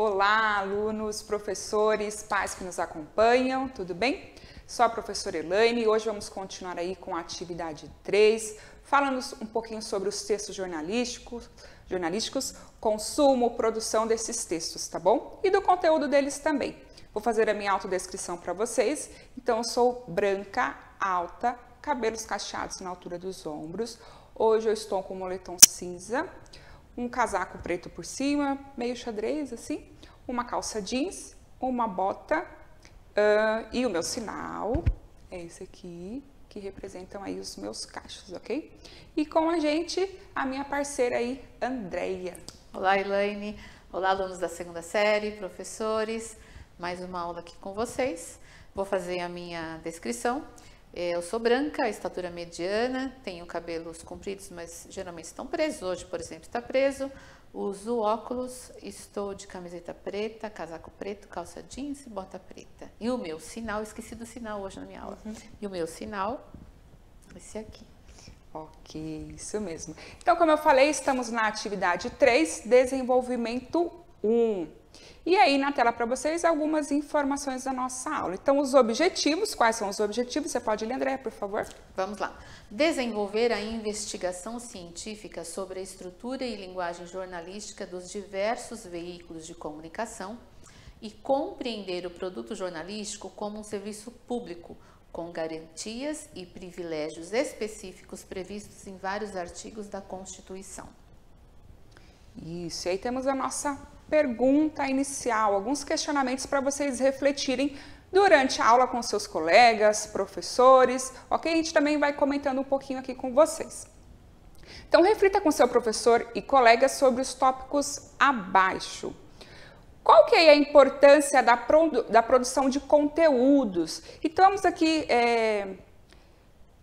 Olá, alunos, professores, pais que nos acompanham, tudo bem? Sou a professora Elaine e hoje vamos continuar aí com a atividade 3, falando um pouquinho sobre os textos jornalísticos, consumo, produção desses textos, tá bom? E do conteúdo deles também. Vou fazer a minha autodescrição para vocês. Então, eu sou branca, alta, cabelos cacheados na altura dos ombros. Hoje eu estou com um moletom cinza, um casaco preto por cima, meio xadrez assim, uma calça jeans, uma bota e o meu sinal é esse aqui, que representam aí os meus cachos, ok? E com a gente, a minha parceira aí, Andreia. Olá, Elaine. Olá, alunos da segunda série, professores. Mais uma aula aqui com vocês. Vou fazer a minha descrição. Eu sou branca, estatura mediana, tenho cabelos compridos, mas geralmente estão presos. Hoje, por exemplo, está preso. Uso óculos, estou de camiseta preta, casaco preto, calça jeans e bota preta. E o meu sinal, esqueci do sinal hoje na minha aula. E o meu sinal, esse aqui. Ok, isso mesmo. Então, como eu falei, estamos na atividade 3, desenvolvimento 1. E aí, na tela para vocês, algumas informações da nossa aula. Então, os objetivos, quais são os objetivos? Você pode ler, André, por favor? Vamos lá. Desenvolver a investigação científica sobre a estrutura e linguagem jornalística dos diversos veículos de comunicação e compreender o produto jornalístico como um serviço público, com garantias e privilégios específicos previstos em vários artigos da Constituição. Isso, e aí temos a nossa pergunta inicial, alguns questionamentos para vocês refletirem durante a aula com seus colegas, professores, ok? A gente também vai comentando um pouquinho aqui com vocês. Então, reflita com seu professor e colegas sobre os tópicos abaixo. Qual que é a importância da produção de conteúdos? Então, vamos aqui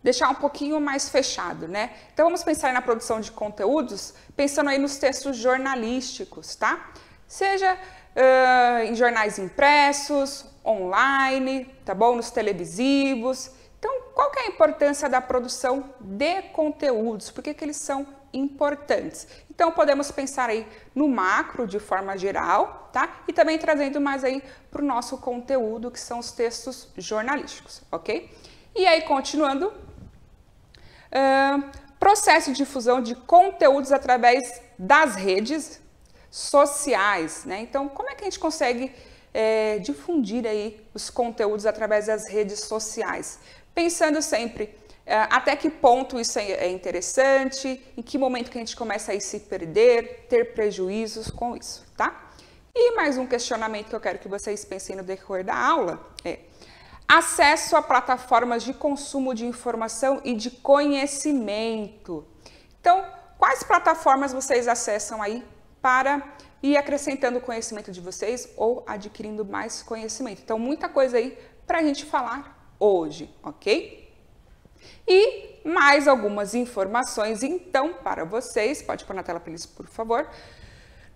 deixar um pouquinho mais fechado, né? Então, vamos pensar na produção de conteúdos, pensando aí nos textos jornalísticos, tá? Seja em jornais impressos, online, tá bom? Nos televisivos. Então, qual que é a importância da produção de conteúdos? Por que que eles são importantes? Então, podemos pensar aí no macro, de forma geral, tá? E também trazendo mais aí para o nosso conteúdo, que são os textos jornalísticos, ok? E aí, continuando, processo de difusão de conteúdos através das redes sociais, né? Então, como é que a gente consegue difundir aí os conteúdos através das redes sociais? Pensando sempre até que ponto isso é interessante, em que momento que a gente começa a se perder, ter prejuízos com isso, tá? E mais um questionamento que eu quero que vocês pensem no decorrer da aula é: acesso a plataformas de consumo de informação e de conhecimento. Então, quais plataformas vocês acessam aí para ir acrescentando o conhecimento de vocês ou adquirindo mais conhecimento? Então, muita coisa aí para a gente falar hoje, ok? E mais algumas informações, então, para vocês. Pode pôr na tela para eles, por favor.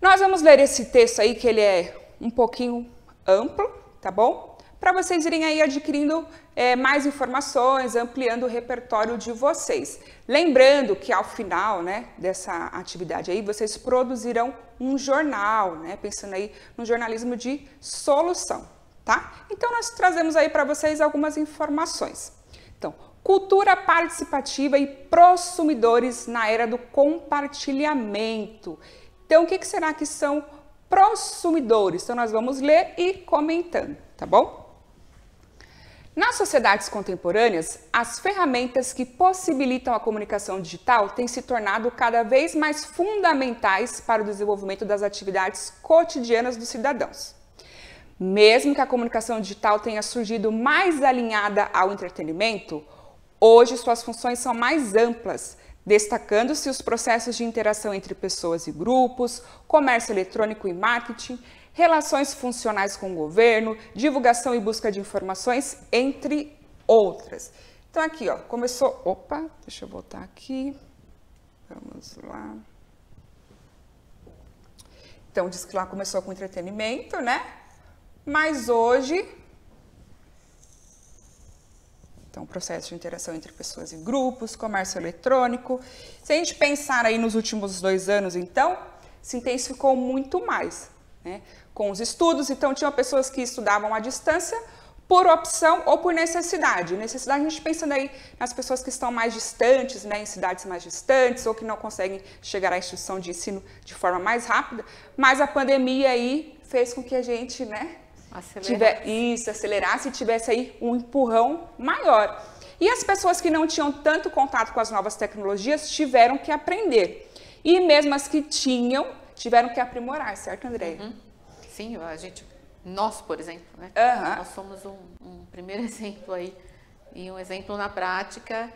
Nós vamos ler esse texto aí, que ele é um pouquinho amplo, tá bom? Para vocês irem aí adquirindo mais informações, ampliando o repertório de vocês. Lembrando que ao final, né, dessa atividade aí, vocês produzirão um jornal, né, pensando aí no jornalismo de solução, tá? Então, nós trazemos aí para vocês algumas informações. Então, cultura participativa e prosumidores na era do compartilhamento. Então, o que será que são prosumidores? Então, nós vamos ler e comentando, tá bom? Nas sociedades contemporâneas, as ferramentas que possibilitam a comunicação digital têm se tornado cada vez mais fundamentais para o desenvolvimento das atividades cotidianas dos cidadãos. Mesmo que a comunicação digital tenha surgido mais alinhada ao entretenimento, hoje suas funções são mais amplas, destacando-se os processos de interação entre pessoas e grupos, comércio eletrônico e marketing, relações funcionais com o governo, divulgação e busca de informações, entre outras. Então aqui, ó, começou... Opa, deixa eu voltar aqui. Vamos lá. Então, diz que lá começou com entretenimento, né? Mas hoje... Então, processo de interação entre pessoas e grupos, comércio eletrônico. Se a gente pensar aí nos últimos 2 anos, então, se intensificou muito mais. né, com os estudos. Então, tinham pessoas que estudavam à distância por opção ou por necessidade. Necessidade, a gente pensando aí nas pessoas que estão mais distantes, né, em cidades mais distantes, ou que não conseguem chegar à instituição de ensino de forma mais rápida, mas a pandemia aí fez com que a gente, né, acelerasse e tivesse aí um empurrão maior. E as pessoas que não tinham tanto contato com as novas tecnologias tiveram que aprender. E mesmo as que tinham, tiveram que aprimorar, certo, Andréia? Uhum. Sim, nós, por exemplo, né? Nós somos um primeiro exemplo aí, e um exemplo na prática,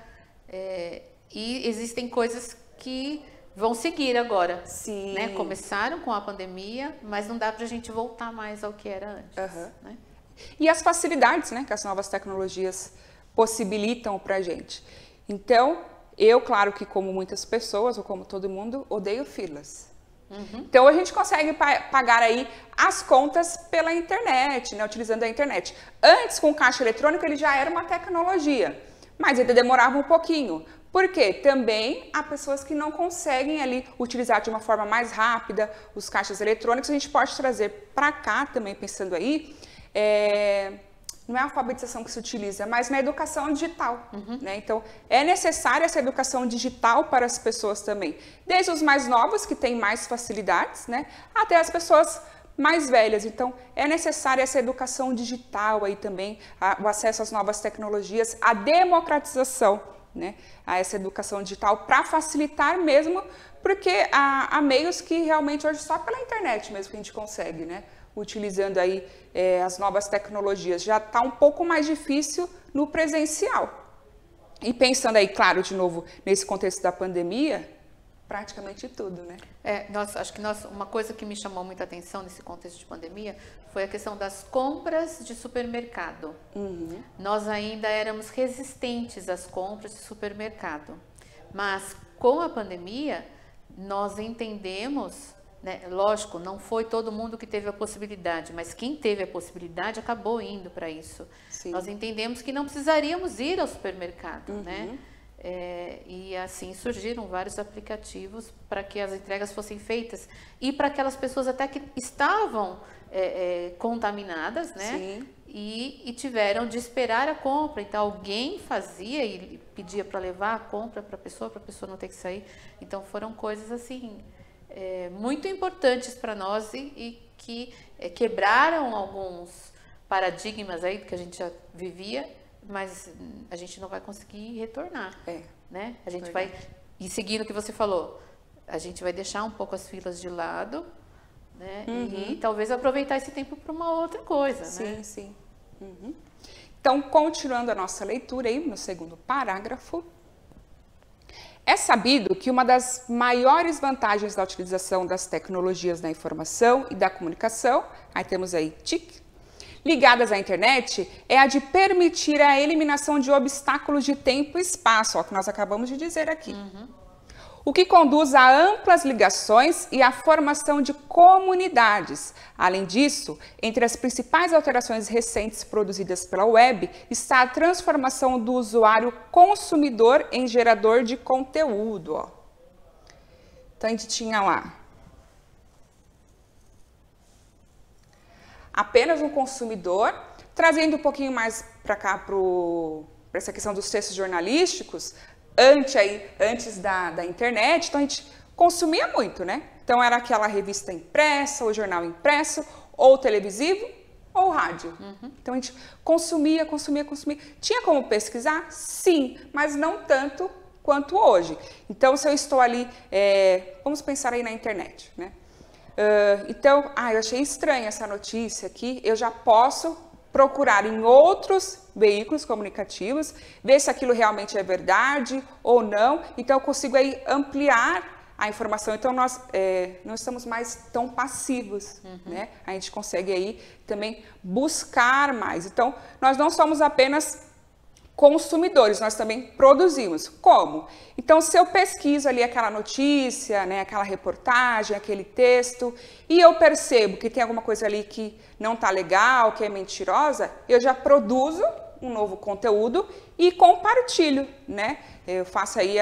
e existem coisas que vão seguir agora. Sim. Né? Começaram com a pandemia, mas não dá pra gente voltar mais ao que era antes. Né? E as facilidades, né, que as novas tecnologias possibilitam pra gente. Então, eu, claro que como muitas pessoas, ou como todo mundo, odeio filas. Então, a gente consegue pagar aí as contas pela internet, né, utilizando a internet. Antes, com o caixa eletrônico, ele já era uma tecnologia, mas ele demorava um pouquinho. Por quê? Também há pessoas que não conseguem ali utilizar de uma forma mais rápida os caixas eletrônicos. A gente pode trazer para cá também, pensando aí, não é a alfabetização que se utiliza, mas na educação digital. Né? Então, é necessária essa educação digital para as pessoas também. Desde os mais novos, que têm mais facilidades, né? Até as pessoas mais velhas. Então, é necessária essa educação digital aí também, o acesso às novas tecnologias, a democratização, né? A essa educação digital para facilitar mesmo, porque há meios que realmente hoje só pela internet mesmo que a gente consegue, né? Utilizando aí as novas tecnologias. Já está um pouco mais difícil no presencial. E pensando aí, claro, de novo, nesse contexto da pandemia, praticamente tudo, né? Acho que uma coisa que me chamou muita atenção nesse contexto de pandemia foi a questão das compras de supermercado. Nós ainda éramos resistentes às compras de supermercado. Mas com a pandemia, nós entendemos... Né? Lógico, não foi todo mundo que teve a possibilidade, mas quem teve a possibilidade acabou indo para isso. Sim. Nós entendemos que não precisaríamos ir ao supermercado, né? E assim surgiram vários aplicativos para que as entregas fossem feitas e para aquelas pessoas até que estavam contaminadas, né? Sim. E tiveram de esperar a compra. Então alguém fazia e pedia para levar a compra para a pessoa não ter que sair. Então foram coisas assim... muito importantes para nós e que quebraram alguns paradigmas aí que a gente já vivia, mas a gente não vai conseguir retornar, né? A gente vai, e seguindo o que você falou, a gente vai deixar um pouco as filas de lado, né? E talvez aproveitar esse tempo para uma outra coisa, né? Sim. Então, continuando a nossa leitura aí, no segundo parágrafo, é sabido que uma das maiores vantagens da utilização das tecnologias da informação e da comunicação, aí temos aí TIC, ligadas à internet, é a de permitir a eliminação de obstáculos de tempo e espaço, ó, que nós acabamos de dizer aqui. O que conduz a amplas ligações e à formação de comunidades. Além disso, entre as principais alterações recentes produzidas pela web está a transformação do usuário consumidor em gerador de conteúdo. Ó. Então, a gente tinha lá apenas um consumidor, trazendo um pouquinho mais para cá, para essa questão dos textos jornalísticos, antes da internet, então a gente consumia muito, né? Então era aquela revista impressa, ou jornal impresso, ou televisivo, ou rádio. Então a gente consumia. Tinha como pesquisar? Sim, mas não tanto quanto hoje. Então se eu estou ali, vamos pensar aí na internet, né? Então, eu achei estranha essa notícia aqui, eu já posso procurar em outros veículos comunicativos, ver se aquilo realmente é verdade ou não. Então, eu consigo aí ampliar a informação. Então, nós não estamos mais tão passivos, né? A gente consegue aí também buscar mais. Então, nós não somos apenas consumidores, nós também produzimos. Como? Então, se eu pesquiso ali aquela notícia, né, aquela reportagem, aquele texto, e eu percebo que tem alguma coisa ali que não está legal, que é mentirosa, eu já produzo um novo conteúdo e compartilho, né? Eu faço aí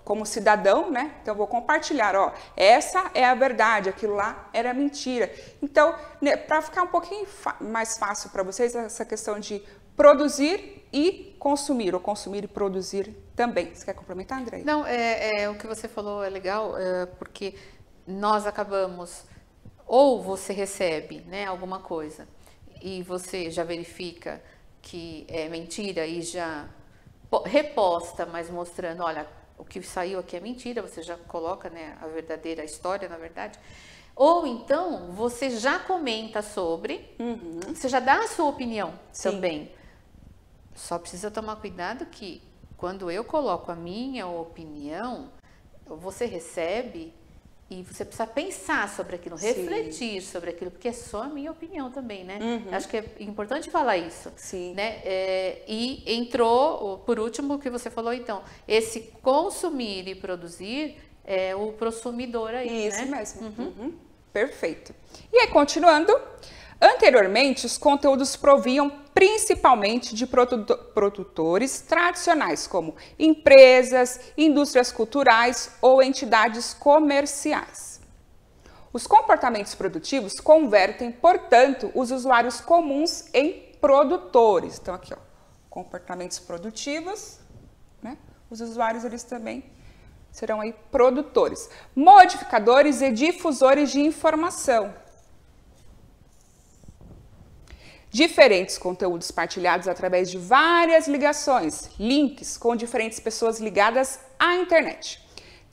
como cidadão, né? Então, eu vou compartilhar, ó, essa é a verdade, aquilo lá era mentira. Então, né, para ficar um pouquinho mais fácil para vocês, essa questão de produzir e consumir, ou consumir e produzir também. Você quer complementar, André? Não, o que você falou é legal, porque nós acabamos, ou você recebe, né, alguma coisa, e você já verifica que é mentira e já reposta, mas mostrando, olha, o que saiu aqui é mentira, você já coloca, né, a verdadeira história, na verdade. Ou então, você já comenta sobre, você já dá a sua opinião também. Só precisa tomar cuidado que, quando eu coloco a minha opinião, você recebe e você precisa pensar sobre aquilo, refletir sobre aquilo, porque é só a minha opinião também, né? Acho que é importante falar isso. Né? E entrou, por último, o que você falou, então, esse consumir e produzir é o prosumidor aí, isso, né? Isso mesmo. Perfeito. E aí, continuando, anteriormente, os conteúdos provinham principalmente de produtores tradicionais, como empresas, indústrias culturais ou entidades comerciais. Os comportamentos produtivos convertem, portanto, os usuários comuns em produtores. Então, aqui, ó, comportamentos produtivos, né? Os usuários, eles também serão aí produtores, modificadores e difusores de informação. Diferentes conteúdos partilhados através de várias ligações, links com diferentes pessoas ligadas à internet.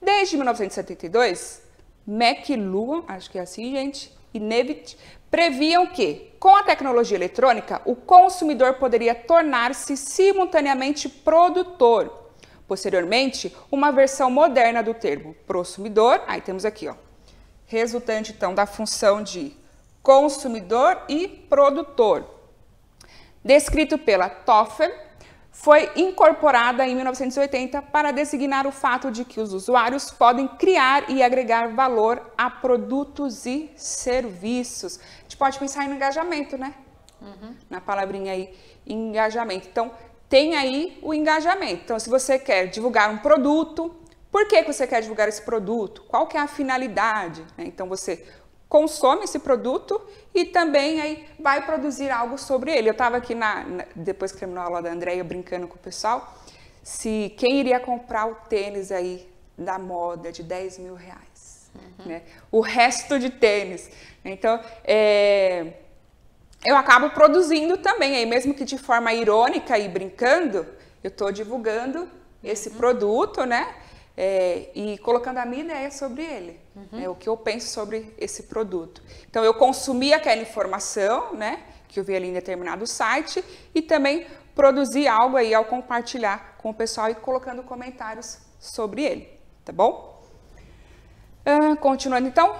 Desde 1972, McLuhan, acho que é assim, gente, e Nevitt previam que, com a tecnologia eletrônica, o consumidor poderia tornar-se simultaneamente produtor. Posteriormente, uma versão moderna do termo prosumidor, aí temos aqui, ó, resultante então da função de consumidor e produtor, descrito pela Toffler, foi incorporada em 1980 para designar o fato de que os usuários podem criar e agregar valor a produtos e serviços. A gente pode pensar em engajamento, né? Na palavrinha aí, engajamento. Então, tem aí o engajamento. Então, se você quer divulgar um produto, por que você quer divulgar esse produto? Qual que é a finalidade? Então, você consome esse produto e também aí vai produzir algo sobre ele. Eu estava aqui, depois que terminou a aula da Andréia, brincando com o pessoal, se quem iria comprar o tênis aí da moda de 10 mil reais, né? O resto de tênis. Então, eu acabo produzindo também, aí mesmo que de forma irônica e brincando, eu estou divulgando esse produto, né? E colocando a minha ideia sobre ele, o que eu penso sobre esse produto. Então, eu consumi aquela informação, né, que eu vi ali em determinado site e também produzi algo aí ao compartilhar com o pessoal e colocando comentários sobre ele, tá bom? Continuando, então,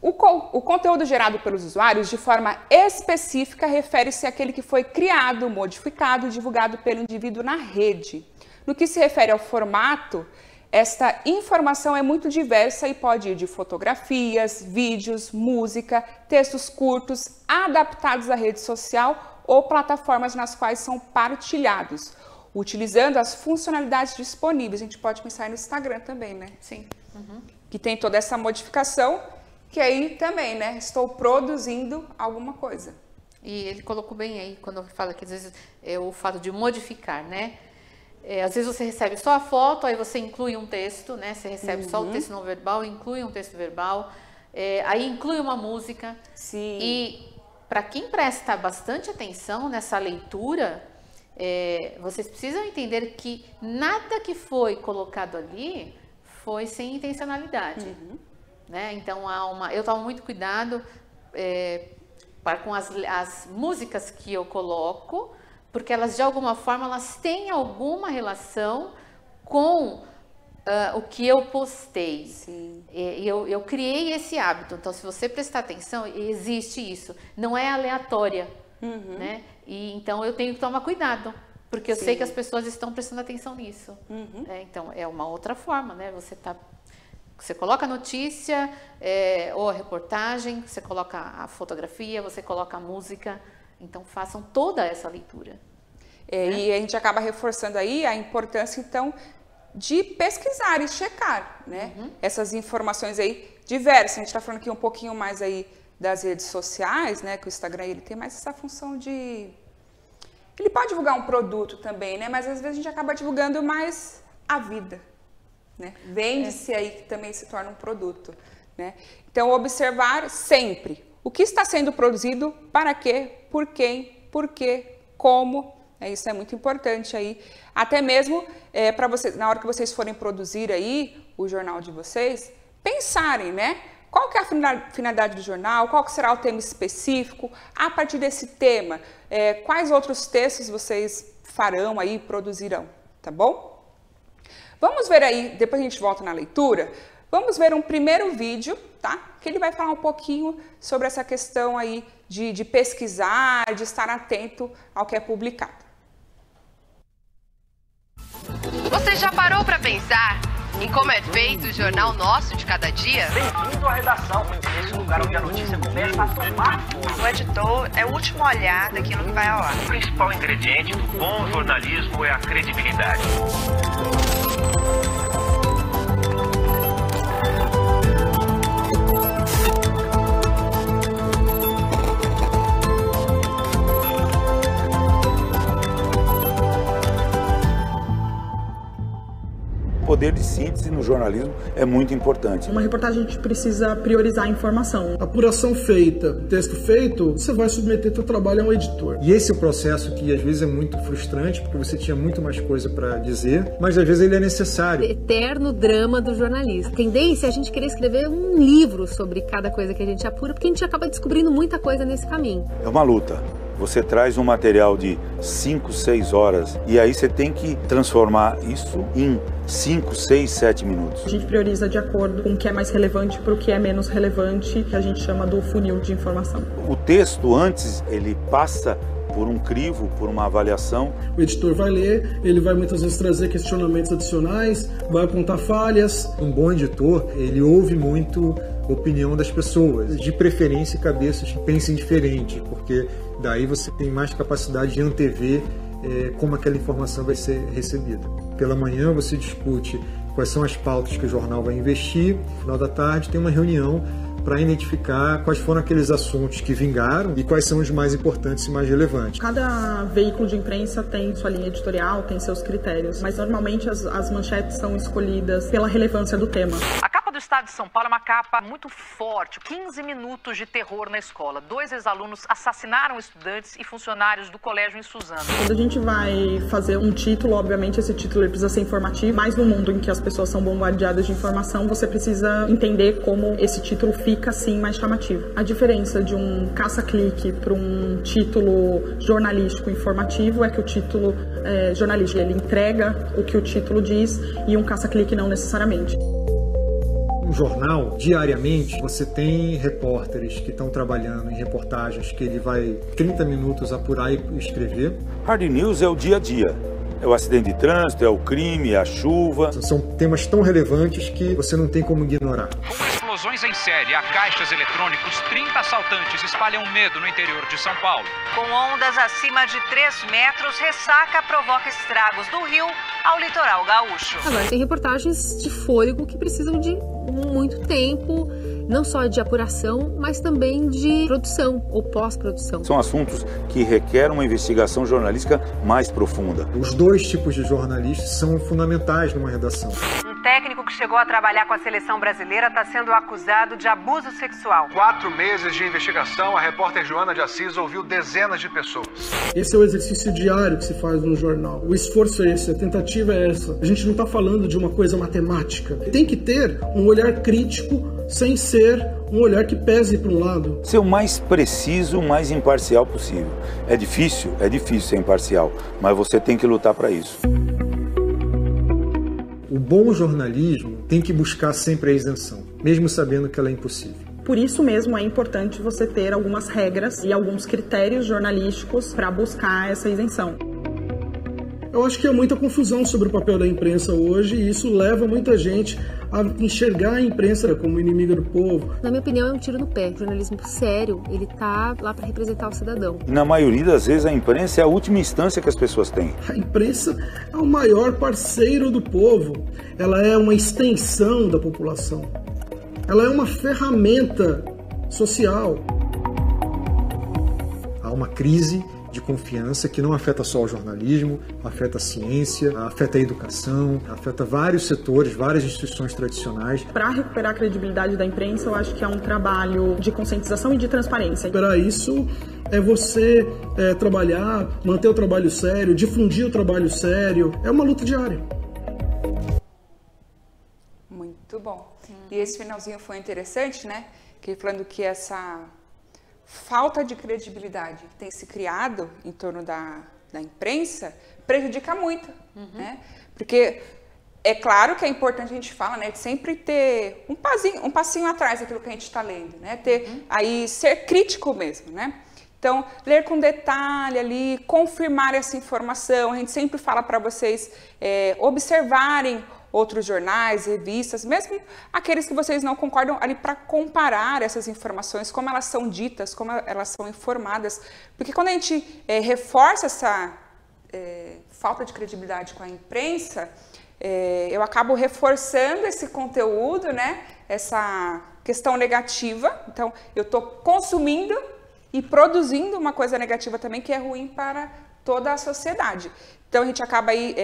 o conteúdo gerado pelos usuários de forma específica refere-se àquele que foi criado, modificado e divulgado pelo indivíduo na rede. No que se refere ao formato, esta informação é muito diversa e pode ir de fotografias, vídeos, música, textos curtos, adaptados à rede social ou plataformas nas quais são partilhados, utilizando as funcionalidades disponíveis. A gente pode pensar no Instagram também, né? Sim. Que tem toda essa modificação, que aí também, né? Estou produzindo alguma coisa. E ele colocou bem aí, quando fala que às vezes é o fato de modificar, né? Às vezes você recebe só a foto, aí você inclui um texto, né? Você recebe só o texto não verbal, inclui um texto verbal, aí inclui uma música. Sim. E para quem presta bastante atenção nessa leitura, vocês precisam entender que nada que foi colocado ali foi sem intencionalidade. Né? Então, eu tomo muito cuidado com as músicas que eu coloco, porque elas, de alguma forma, elas têm alguma relação com o que eu postei. Sim. Eu criei esse hábito. Então, se você prestar atenção, existe isso. Não é aleatória, né? E, então, eu tenho que tomar cuidado, porque eu sei que as pessoas estão prestando atenção nisso. Então, é uma outra forma, né? Você coloca a notícia, ou a reportagem, você coloca a fotografia, você coloca a música. Então, façam toda essa leitura. E a gente acaba reforçando aí a importância, então, de pesquisar e checar, né? Essas informações aí diversas. A gente está falando aqui um pouquinho mais aí das redes sociais, né? Que o Instagram ele tem mais essa função de... Ele pode divulgar um produto também, né? Mas às vezes a gente acaba divulgando mais a vida, né? Vende-se aí que também se torna um produto, né? Então, observar sempre o que está sendo produzido, para quê, por quem, por quê, como. Isso é muito importante aí. Até mesmo para vocês, na hora que vocês forem produzir aí o jornal de vocês, pensarem, né? Qual que é a finalidade do jornal? Qual que será o tema específico? A partir desse tema, quais outros textos vocês farão aí, produzirão, tá bom? Vamos ver aí, depois a gente volta na leitura, vamos ver um primeiro vídeo, tá? Que ele vai falar um pouquinho sobre essa questão aí de pesquisar, de estar atento ao que é publicado. Você já parou para pensar em como é feito o Jornal Nosso de cada dia? Bem-vindo à redação, esse lugar onde a notícia começa a tomar forma. O editor é o último olhar daquilo que vai ao ar. O principal ingrediente do bom jornalismo é a credibilidade. O poder de síntese no jornalismo é muito importante. Uma reportagem a gente precisa priorizar a informação. Apuração feita, texto feito, você vai submeter seu trabalho a um editor. E esse é o processo que às vezes é muito frustrante, porque você tinha muito mais coisa para dizer, mas às vezes ele é necessário. Eterno drama do jornalista. A tendência é a gente querer escrever um livro sobre cada coisa que a gente apura, porque a gente acaba descobrindo muita coisa nesse caminho. É uma luta. Você traz um material de 5, 6 horas e aí você tem que transformar isso em 5, 6, 7 minutos. A gente prioriza de acordo com o que é mais relevante para o que é menos relevante, que a gente chama do funil de informação. O texto antes, ele passa por um crivo, por uma avaliação. O editor vai ler, ele vai muitas vezes trazer questionamentos adicionais, vai apontar falhas. Um bom editor, ele ouve muito a opinião das pessoas, de preferência cabeças que pensem diferente, porque daí você tem mais capacidade de antever como aquela informação vai ser recebida. Pela manhã você discute quais são as pautas que o jornal vai investir, no final da tarde tem uma reunião para identificar quais foram aqueles assuntos que vingaram e quais são os mais importantes e mais relevantes. Cada veículo de imprensa tem sua linha editorial, tem seus critérios, mas normalmente as manchetes são escolhidas pela relevância do tema. A capa do Estado de São Paulo é uma capa muito forte. 15 minutos de terror na escola. 2 ex-alunos assassinaram estudantes e funcionários do colégio em Suzano. Quando a gente vai fazer um título, obviamente esse título ele precisa ser informativo, mas no mundo em que as pessoas são bombardeadas de informação, você precisa entender como esse título fica assim mais chamativo. A diferença de um caça-clique para um título jornalístico informativo é que o título jornalístico ele entrega o que o título diz e um caça-clique não necessariamente. Um jornal, diariamente, você tem repórteres que estão trabalhando em reportagens que ele vai 30 minutos apurar e escrever. Hard News é o dia a dia. É o acidente de trânsito, é o crime, é a chuva. São temas tão relevantes que você não tem como ignorar. Com explosões em série a caixas eletrônicos, 30 assaltantes espalham medo no interior de São Paulo. Com ondas acima de 3 metros, ressaca provoca estragos do rio ao litoral gaúcho. Agora, tem reportagens de fôlego que precisam de muito tempo, não só de apuração, mas também de produção ou pós-produção. São assuntos que requerem uma investigação jornalística mais profunda. Os dois tipos de jornalistas são fundamentais numa redação. Um técnico que chegou a trabalhar com a seleção brasileira está sendo acusado de abuso sexual. 4 meses de investigação, a repórter Joana de Assis ouviu dezenas de pessoas. Esse é o exercício diário que se faz no jornal. O esforço é esse, a tentativa é essa. A gente não está falando de uma coisa matemática. Tem que ter um olhar crítico sem ser um olhar que pese para um lado. Ser o mais preciso, o mais imparcial possível. É difícil ser imparcial, mas você tem que lutar para isso. O bom jornalismo tem que buscar sempre a isenção, mesmo sabendo que ela é impossível. Por isso mesmo é importante você ter algumas regras e alguns critérios jornalísticos para buscar essa isenção. Eu acho que há muita confusão sobre o papel da imprensa hoje e isso leva muita gente a enxergar a imprensa como inimiga do povo. Na minha opinião, é um tiro no pé. O jornalismo sério, ele tá lá para representar o cidadão. E na maioria das vezes a imprensa é a última instância que as pessoas têm. A imprensa é o maior parceiro do povo. Ela é uma extensão da população. Ela é uma ferramenta social. Há uma crise de confiança que não afeta só o jornalismo, afeta a ciência, afeta a educação, afeta vários setores, várias instituições tradicionais. Para recuperar a credibilidade da imprensa, eu acho que é um trabalho de conscientização e de transparência. Para isso, é você trabalhar, manter o trabalho sério, difundir o trabalho sério. É uma luta diária. Muito bom. E esse finalzinho foi interessante, né? Que falando que essa falta de credibilidade que tem se criado em torno da imprensa prejudica muito, né? Porque é claro que é importante a gente fala, né, de sempre ter um passinho atrás daquilo que a gente está lendo, né? Ter aí ser crítico mesmo, né? Então, ler com detalhe ali, confirmar essa informação. A gente sempre fala para vocês observarem outros jornais, revistas, mesmo aqueles que vocês não concordam ali, para comparar essas informações, como elas são ditas, como elas são informadas. Porque quando a gente reforça essa falta de credibilidade com a imprensa, eu acabo reforçando esse conteúdo, né? Essa questão negativa. Então, eu estou consumindo e produzindo uma coisa negativa também, que é ruim para toda a sociedade. Então, a gente acaba aí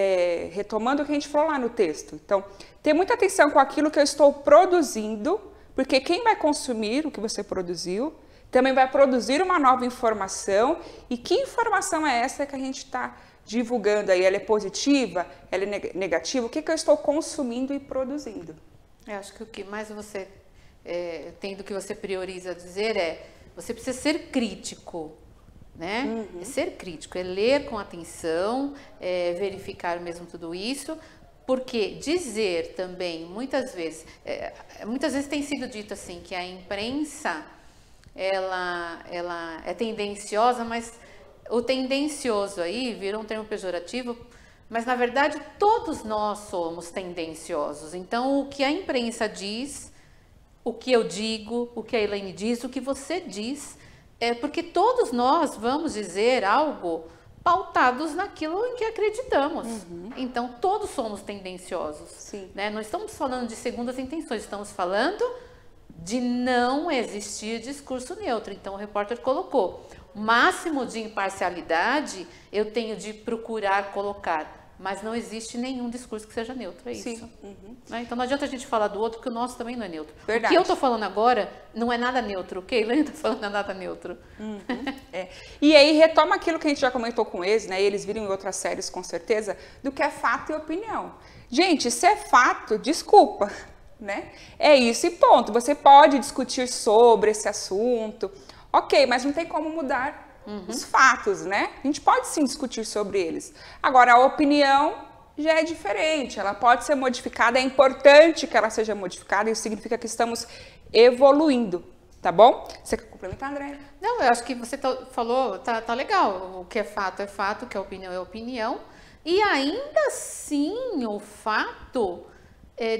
retomando o que a gente falou lá no texto. Então, ter muita atenção com aquilo que eu estou produzindo, porque quem vai consumir o que você produziu também vai produzir uma nova informação. E que informação é essa que a gente está divulgando aí? Ela é positiva? Ela é negativa? O que eu estou consumindo e produzindo? Eu acho que o que mais você tem do que você prioriza dizer você precisa ser crítico. Né? É ser crítico, é ler com atenção, verificar mesmo tudo isso, porque dizer também, muitas vezes tem sido dito assim, que a imprensa, ela é tendenciosa, mas o tendencioso aí virou um termo pejorativo, mas na verdade todos nós somos tendenciosos. Então o que a imprensa diz, o que eu digo, o que a Elaine diz, o que você diz, porque todos nós vamos dizer algo pautados naquilo em que acreditamos. Então, todos somos tendenciosos. Sim. Né? Não estamos falando de segundas intenções, estamos falando de não existir discurso neutro. Então, o repórter colocou, o máximo de imparcialidade eu tenho de procurar colocar, mas não existe nenhum discurso que seja neutro, é isso. Sim. Né? Então não adianta a gente falar do outro, porque o nosso também não é neutro. Verdade. O que eu estou falando agora não é nada neutro, o que a Elaine está falando não é nada neutro. E aí retoma aquilo que a gente já comentou com eles, né? E eles viram em outras séries com certeza, do que é fato e opinião. Gente, se é fato, desculpa, né? É isso e ponto. Você pode discutir sobre esse assunto, ok, mas não tem como mudar os fatos, né? A gente pode sim discutir sobre eles. Agora, a opinião já é diferente, ela pode ser modificada, é importante que ela seja modificada, isso significa que estamos evoluindo, tá bom? Você quer complementar, André? Não, eu acho que você falou, tá legal, o que é fato, o que é opinião é opinião, e ainda assim o fato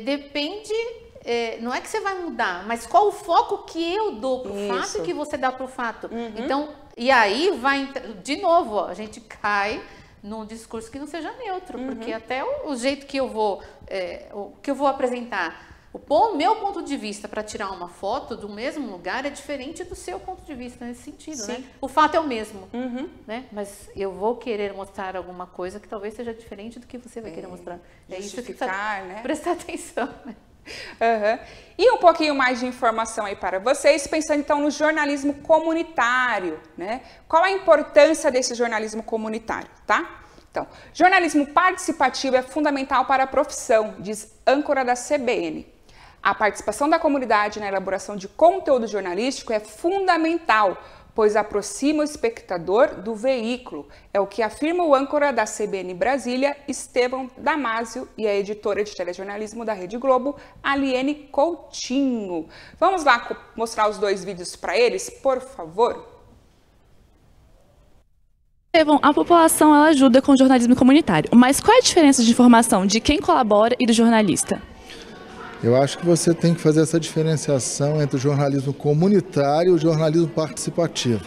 depende... não é que você vai mudar, mas qual o foco que eu dou pro fato e que você dá pro fato. Então, e aí vai, de novo, a gente cai num discurso que não seja neutro, porque até o jeito que eu vou apresentar, o meu ponto de vista para tirar uma foto do mesmo lugar é diferente do seu ponto de vista nesse sentido, né? O fato é o mesmo, né? Mas eu vou querer mostrar alguma coisa que talvez seja diferente do que você vai querer mostrar. É isso que precisa prestar atenção, né? E um pouquinho mais de informação aí para vocês, pensando então no jornalismo comunitário, né? Qual a importância desse jornalismo comunitário, tá? Então, jornalismo participativo é fundamental para a profissão, diz âncora da CBN. A participação da comunidade na elaboração de conteúdo jornalístico é fundamental, pois aproxima o espectador do veículo. É o que afirma o âncora da CBN Brasília, Estevão Damásio, e a editora de telejornalismo da Rede Globo, Aliene Coutinho. Vamos lá mostrar os dois vídeos para eles, por favor? Bom, a população ela ajuda com o jornalismo comunitário, mas qual é a diferença de informação de quem colabora e do jornalista? Eu acho que você tem que fazer essa diferenciação entre o jornalismo comunitário e o jornalismo participativo.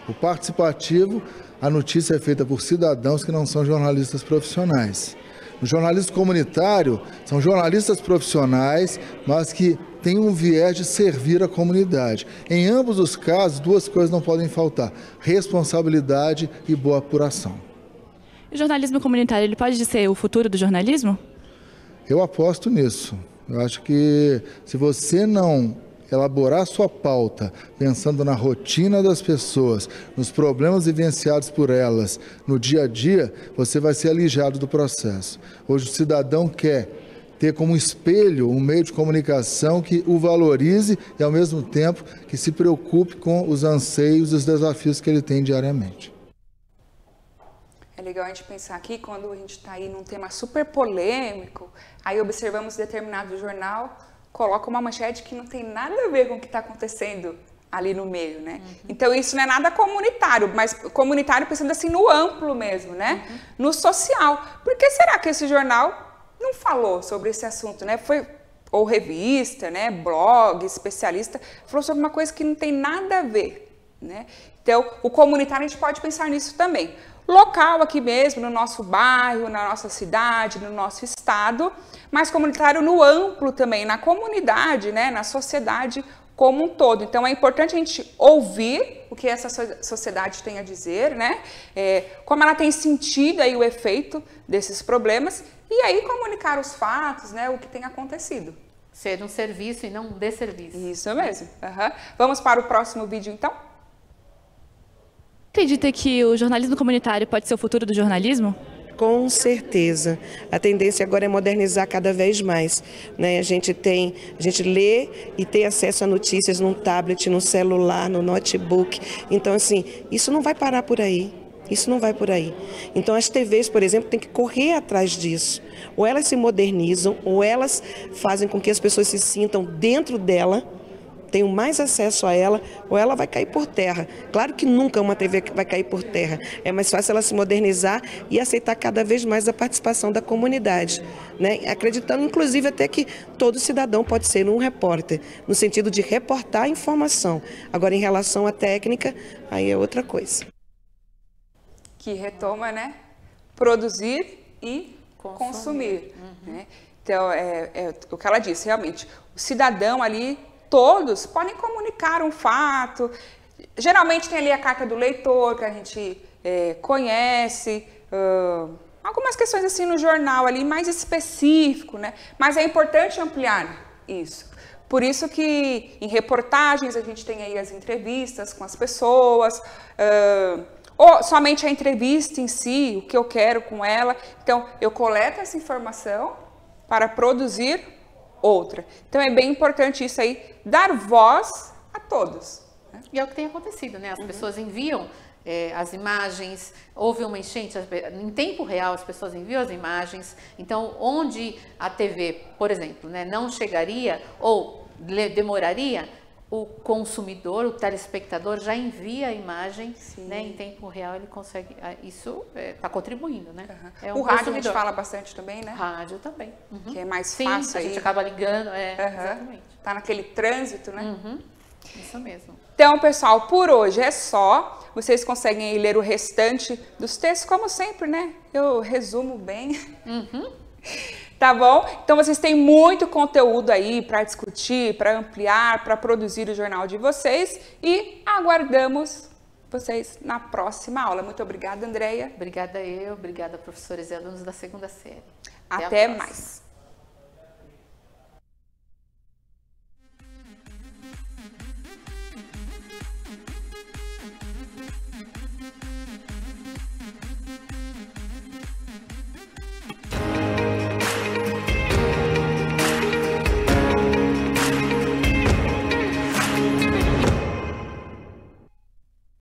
O participativo, a notícia é feita por cidadãos que não são jornalistas profissionais. No jornalismo comunitário, são jornalistas profissionais, mas que têm um viés de servir a comunidade. Em ambos os casos, duas coisas não podem faltar: responsabilidade e boa apuração. O jornalismo comunitário, ele pode ser o futuro do jornalismo? Eu aposto nisso. Eu acho que se você não elaborar sua pauta pensando na rotina das pessoas, nos problemas vivenciados por elas no dia a dia, você vai ser alijado do processo. Hoje o cidadão quer ter como espelho um meio de comunicação que o valorize e ao mesmo tempo que se preocupe com os anseios e os desafios que ele tem diariamente. É legal a gente pensar aqui, quando a gente está aí num tema super polêmico, aí observamos determinado jornal, coloca uma manchete que não tem nada a ver com o que está acontecendo ali no meio, né? Então isso não é nada comunitário, mas comunitário pensando assim no amplo mesmo, né? No social. Por que será que esse jornal não falou sobre esse assunto, né? Foi, ou revista, né? Blog, especialista, falou sobre uma coisa que não tem nada a ver, né? Então o comunitário a gente pode pensar nisso também. Local aqui mesmo, no nosso bairro, na nossa cidade, no nosso estado, mas comunitário no amplo também, na comunidade, né, na sociedade como um todo. Então é importante a gente ouvir o que essa sociedade tem a dizer, né, como ela tem sentido aí o efeito desses problemas e aí comunicar os fatos, né, o que tem acontecido. Ser um serviço e não um desserviço. Isso mesmo. Vamos para o próximo vídeo então? Acredita que o jornalismo comunitário pode ser o futuro do jornalismo? Com certeza. A tendência agora é modernizar cada vez mais, né? A gente lê e tem acesso a notícias num tablet, no celular, no notebook. Então, assim, isso não vai parar por aí. Isso não vai por aí. Então, as TVs, por exemplo, têm que correr atrás disso. Ou elas se modernizam, ou elas fazem com que as pessoas se sintam dentro dela, tenham mais acesso a ela, ou ela vai cair por terra. Claro que nunca uma TV vai cair por terra. É mais fácil ela se modernizar e aceitar cada vez mais a participação da comunidade, né? Acreditando, inclusive, até que todo cidadão pode ser um repórter, no sentido de reportar a informação. Agora, em relação à técnica, aí é outra coisa. Que retoma, né? Produzir e consumir. Né? Então, é o que ela disse, realmente. O cidadão ali, todos podem comunicar um fato. Geralmente tem ali a carta do leitor, que a gente conhece, algumas questões assim no jornal ali, mais específico, né? Mas é importante ampliar isso. Por isso que em reportagens a gente tem aí as entrevistas com as pessoas, ou somente a entrevista em si, o que eu quero com ela. Então, eu coleto essa informação para produzir outra. Então é bem importante isso aí, dar voz a todos. Né? E é o que tem acontecido, né? As pessoas enviam as imagens, houve uma enchente, em tempo real as pessoas enviam as imagens, então onde a TV, por exemplo, né, não chegaria ou demoraria, o consumidor, o telespectador já envia a imagem, né, em tempo real ele consegue, isso está contribuindo, né? O rádio a gente fala bastante também, né? Rádio também. Que é mais Sim, fácil a gente acaba ligando, exatamente. Tá naquele trânsito, né? Isso mesmo. Então, pessoal, por hoje é só. Vocês conseguem aí ler o restante dos textos, como sempre, né? Eu resumo bem. Tá bom? Então vocês têm muito conteúdo aí para discutir, para ampliar, para produzir o jornal de vocês e aguardamos vocês na próxima aula. Muito obrigada, Andréia. Obrigada obrigada professores e alunos da segunda série. Até mais.